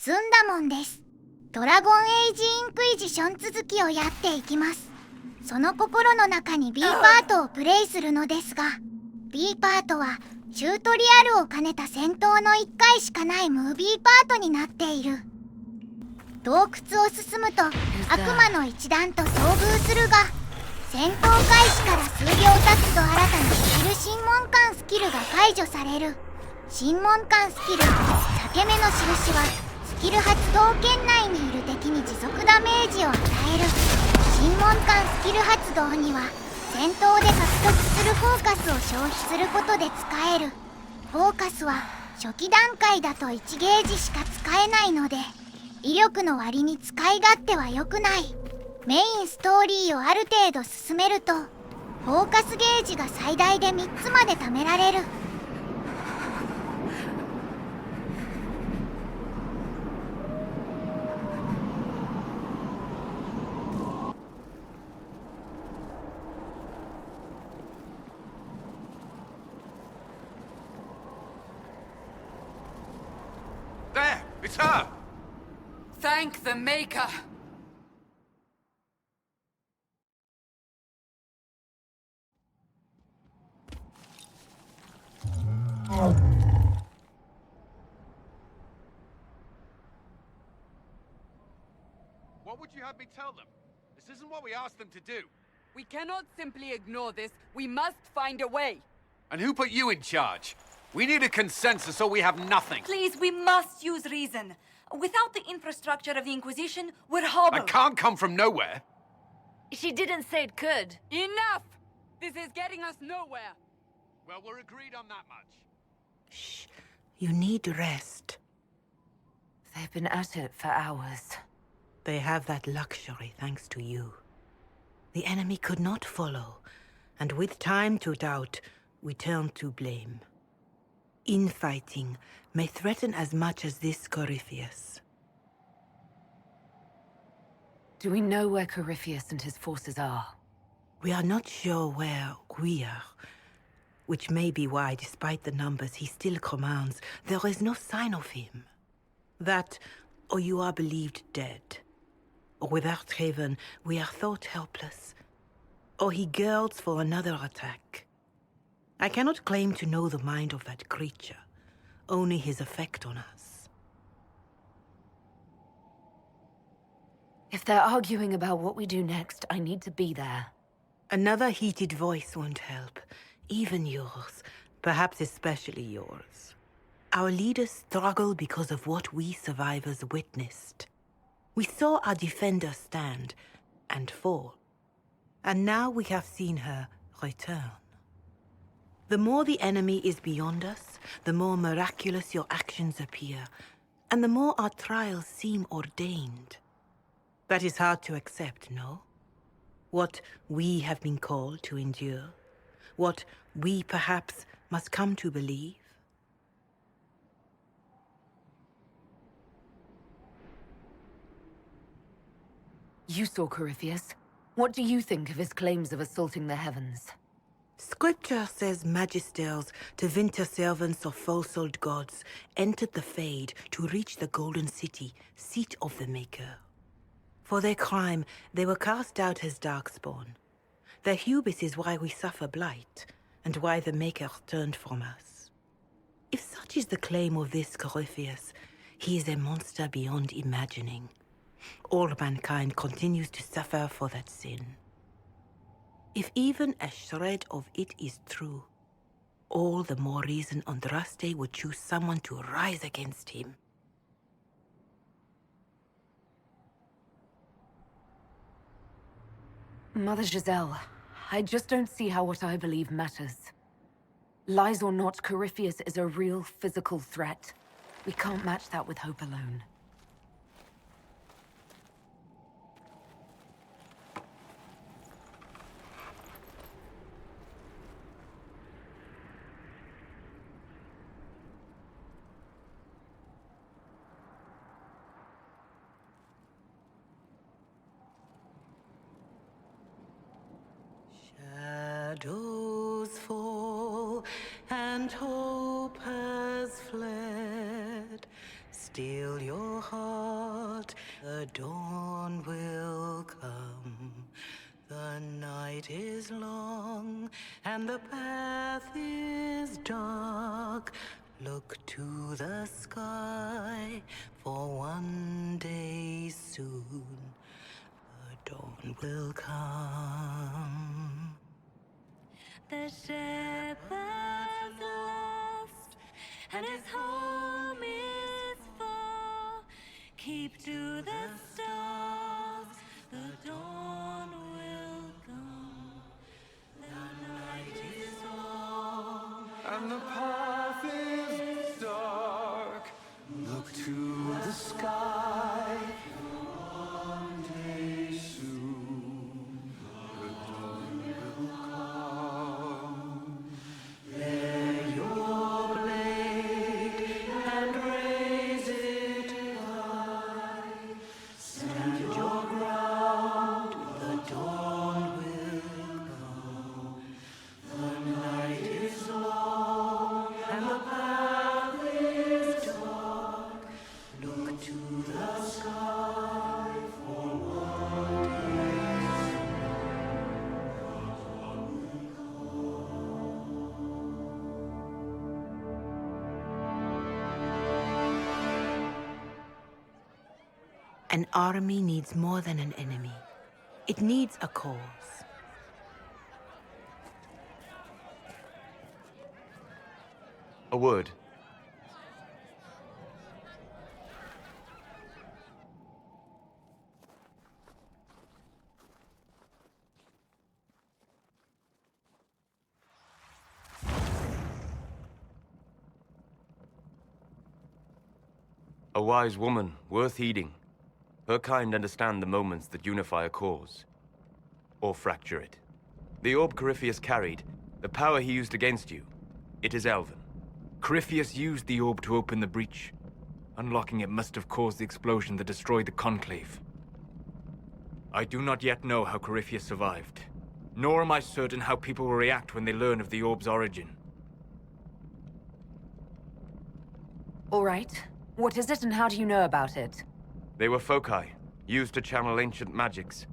ずんだもんです。ドラゴンエイジインクイジション続きをやっていきます。その心の中に B パートをプレイするのですが、 B パートはチュートリアルを兼ねた戦闘の1回しかないムービーパートになっている。洞窟を進むと悪魔の一団と遭遇するが、戦闘開始から数秒経つと新たにスキル審問官スキルが解除される。審問官スキル裂け目の印はスキル発動圏内にいる敵に持続ダメージを与える。審問官スキル発動には戦闘で獲得するフォーカスを消費することで使える。フォーカスは初期段階だと1ゲージしか使えないので、威力の割に使い勝手は良くない。メインストーリーをある程度進めるとフォーカスゲージが最大で3つまで貯められる。There! It's her! Thank the Maker! What would you have me tell them? This isn't what we asked them to do. We cannot simply ignore this. We must find a way. And who put you in charge? We need a consensus or we have nothing. Please, we must use reason. Without the infrastructure of the Inquisition, we're hobbled. That can't come from nowhere. She didn't say it could. Enough! This is getting us nowhere. Well, we're agreed on that much. Shh. You need rest. They've been at it for hours. They have that luxury thanks to you. The enemy could not follow, and with time to doubt, we turn to blame. Infighting may threaten as much as this Corypheus. Do we know where Corypheus and his forces are? We are not sure where we are, which may be why, despite the numbers he still commands, there is no sign of him. That, or you are believed dead. Or without Haven, we are thought helpless. Or he girds for another attack. I cannot claim to know the mind of that creature, only his effect on us. If they're arguing about what we do next, I need to be there. Another heated voice won't help. Even yours. Perhaps especially yours. Our leaders struggle because of what we survivors witnessed. We saw our defender stand and fall. And now we have seen her return. The more the enemy is beyond us, the more miraculous your actions appear, and the more our trials seem ordained. That is hard to accept, no? What we have been called to endure, what we perhaps must come to believe. You saw Corypheus. What do you think of his claims of assaulting the heavens? Scripture says magisters, to winter servants of false-old gods, entered the Fade to reach the Golden City, seat of the Maker. For their crime, they were cast out as darkspawn. Their hubris is why we suffer blight, and why the Maker turned from us. If such is the claim of this Corypheus, he is a monster beyond imagining. All mankind continues to suffer for that sin. If even a shred of it is true, all the more reason Andraste would choose someone to rise against him. Mother Giselle, I just don't see how what I believe matters. Lies or not, Corypheus is a real physical threat. We can't match that with hope alone. Shadows fall and hope has fled. Still your heart, the dawn will come. The night is long and the path is dark. Look to the sky, for one day soon the dawn will come. The shepherd's lost, and his home is far. Keep to the stars, the dawn will come. The night is long, And the path is dark. Look to the sky. One day soon, the dawn will come. Bear your blade and raise it high. Stand your ground, the dawn will come. The night is long and the path is dark. Look to the sky for one day. An army needs more than an enemy. It needs a cause. A word. A wise woman, worth heeding. Her kind understand the moments that unify a cause. Or fracture it. The orb Corypheus carried, the power he used against you, it is Elven. Corypheus used the orb to open the breach. Unlocking it must have caused the explosion that destroyed the Conclave. I do not yet know how Corypheus survived, nor am I certain how people will react when they learn of the orb's origin. All right. What is it and how do you know about it? They were foci, used to channel ancient magics.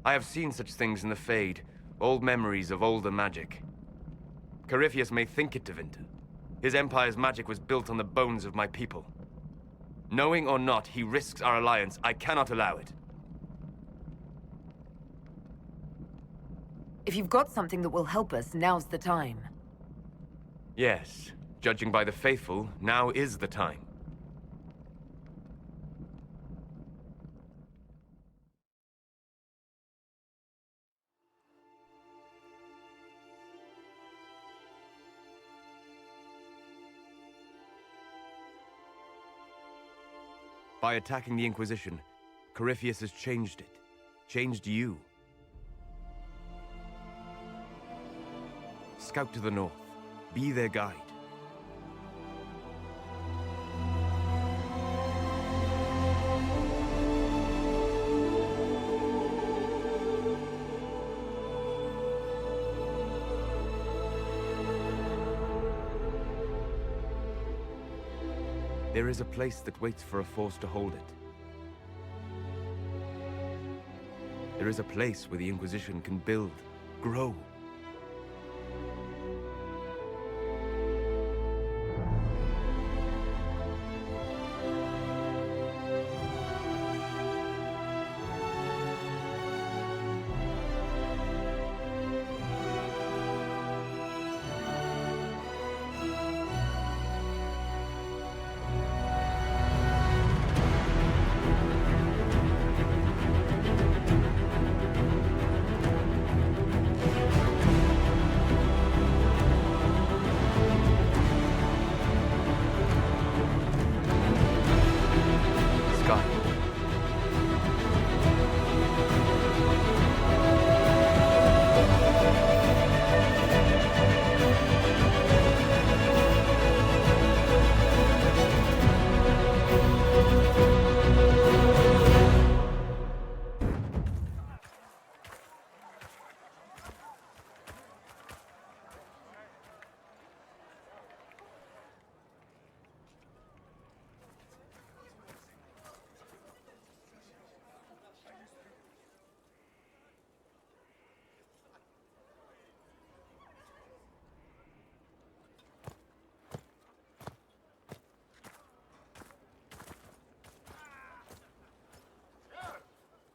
I have seen such things in the Fade, old memories of older magic. Corypheus may think it Tevinter. His empire's magic was built on the bones of my people. Knowing or not, he risks our alliance. I cannot allow it. If you've got something that will help us, now's the time. Yes, judging by the faithful, now is the time. By attacking the Inquisition, Corypheus has changed it. Changed you. Scout to the north. Be their guide. There is a place that waits for a force to hold it. There is a place where the Inquisition can build, grow.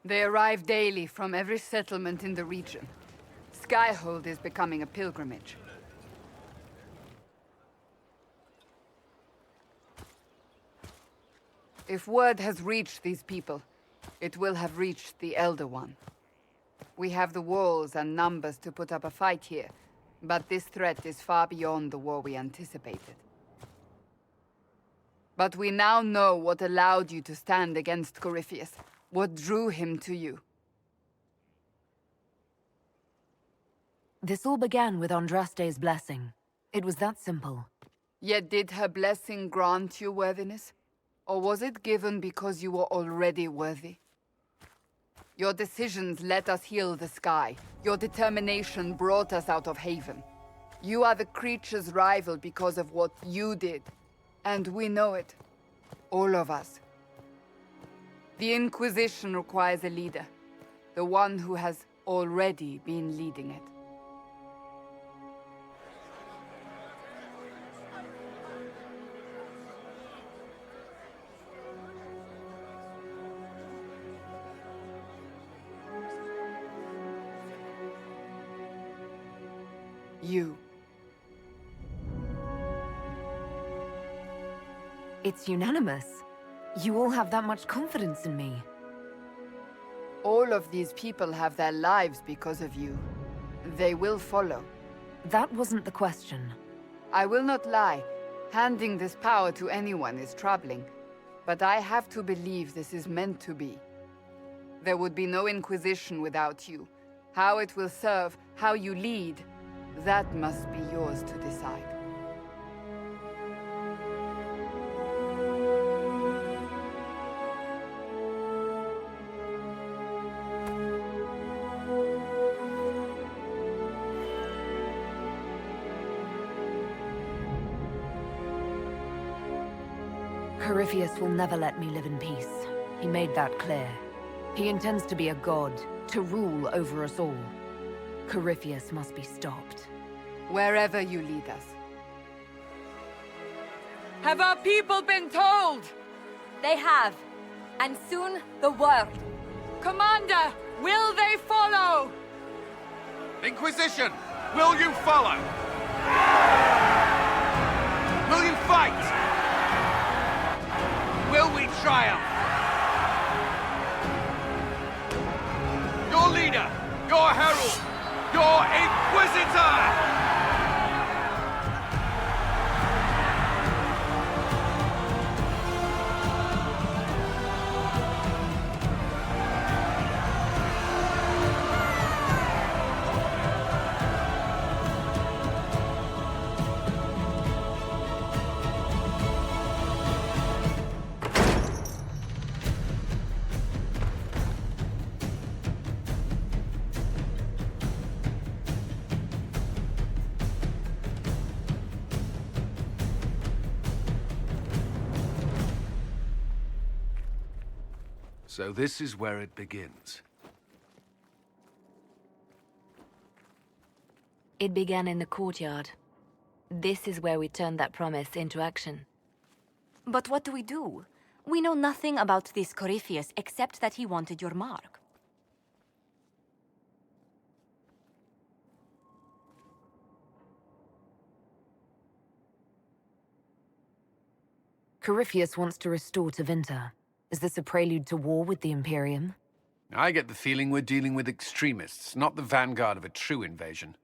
They arrive daily from every settlement in the region. Skyhold is becoming a pilgrimage. If word has reached these people, it will have reached the Elder One. We have the walls and numbers to put up a fight here, but this threat is far beyond the war we anticipated. But we now know what allowed you to stand against Corypheus, what drew him to you. This all began with Andraste's blessing. It was that simple. Yet did her blessing grant you worthiness? Or was it given because you were already worthy? Your decisions let us heal the sky. Your determination brought us out of Haven. You are the creature's rival because of what you did. And we know it. All of us. The Inquisition requires a leader. The one who has already been leading it. You. It's unanimous. You all have that much confidence in me. All of these people have their lives because of you. They will follow. That wasn't the question. I will not lie. Handing this power to anyone is troubling. But I have to believe this is meant to be. There would be no Inquisition without you. How it will serve, how you lead, that must be yours to decide. Corypheus will never let me live in peace. He made that clear. He intends to be a god, to rule over us all. Corypheus must be stopped. Wherever you lead us. Have our people been told? They have. And soon, the world. Commander, will they follow? Inquisition, will you follow? Will you fight? Will we triumph? Your leader, your herald, your Inquisitor! So this is where it begins. It began in the courtyard. This is where we turned that promise into action. But what do we do? We know nothing about this Corypheus except that he wanted your mark. Corypheus wants to restore Tevinter. Is this a prelude to war with the Imperium? I get the feeling we're dealing with extremists, not the vanguard of a true invasion.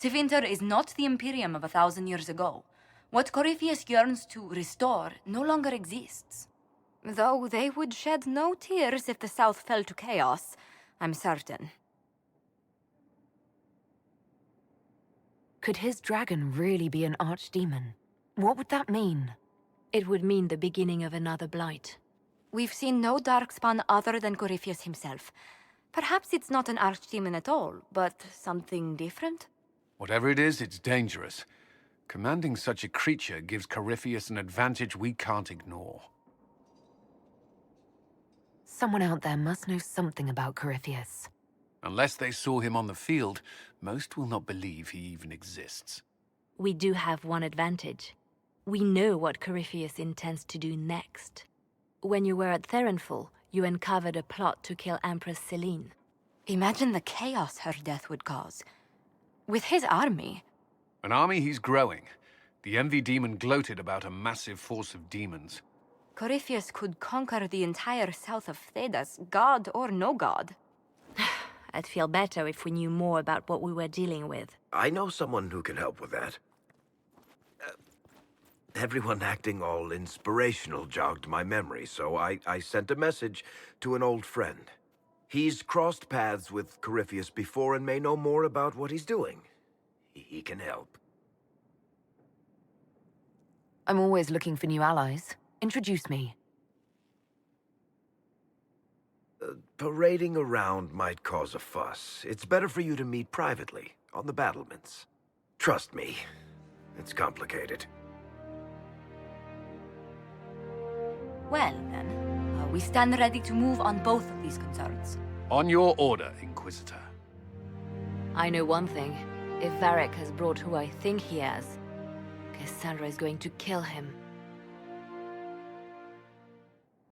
Tevinter is not the Imperium of 1,000 years ago. What Corypheus yearns to restore no longer exists. Though they would shed no tears if the South fell to chaos, I'm certain. Could his dragon really be an archdemon? What would that mean? It would mean the beginning of another blight. We've seen no darkspawn other than Corypheus himself. Perhaps it's not an archdemon at all, but something different? Whatever it is, it's dangerous. Commanding such a creature gives Corypheus an advantage we can't ignore. Someone out there must know something about Corypheus. Unless they saw him on the field, most will not believe he even exists. We do have one advantage. We know what Corypheus intends to do next. When you were at Therenfall, You uncovered a plot to kill Empress Celine. Imagine the chaos her death would cause. With his army. An army he's growing. The Envy Demon gloated about a massive force of demons. Corypheus could conquer the entire south of Thedas, god or no god. I'd feel better if we knew more about what we were dealing with. I know someone who can help with that. Everyone acting all inspirational jogged my memory, so I sent a message to an old friend. He's crossed paths with Corypheus before and may know more about what he's doing. He can help. I'm always looking for new allies. Introduce me. Parading around might cause a fuss. It's better for you to meet privately, on the battlements. Trust me, it's complicated. Well, then, we stand ready to move on both of these concerns. On your order, Inquisitor. I know one thing. If Varric has brought who I think he has, Cassandra is going to kill him.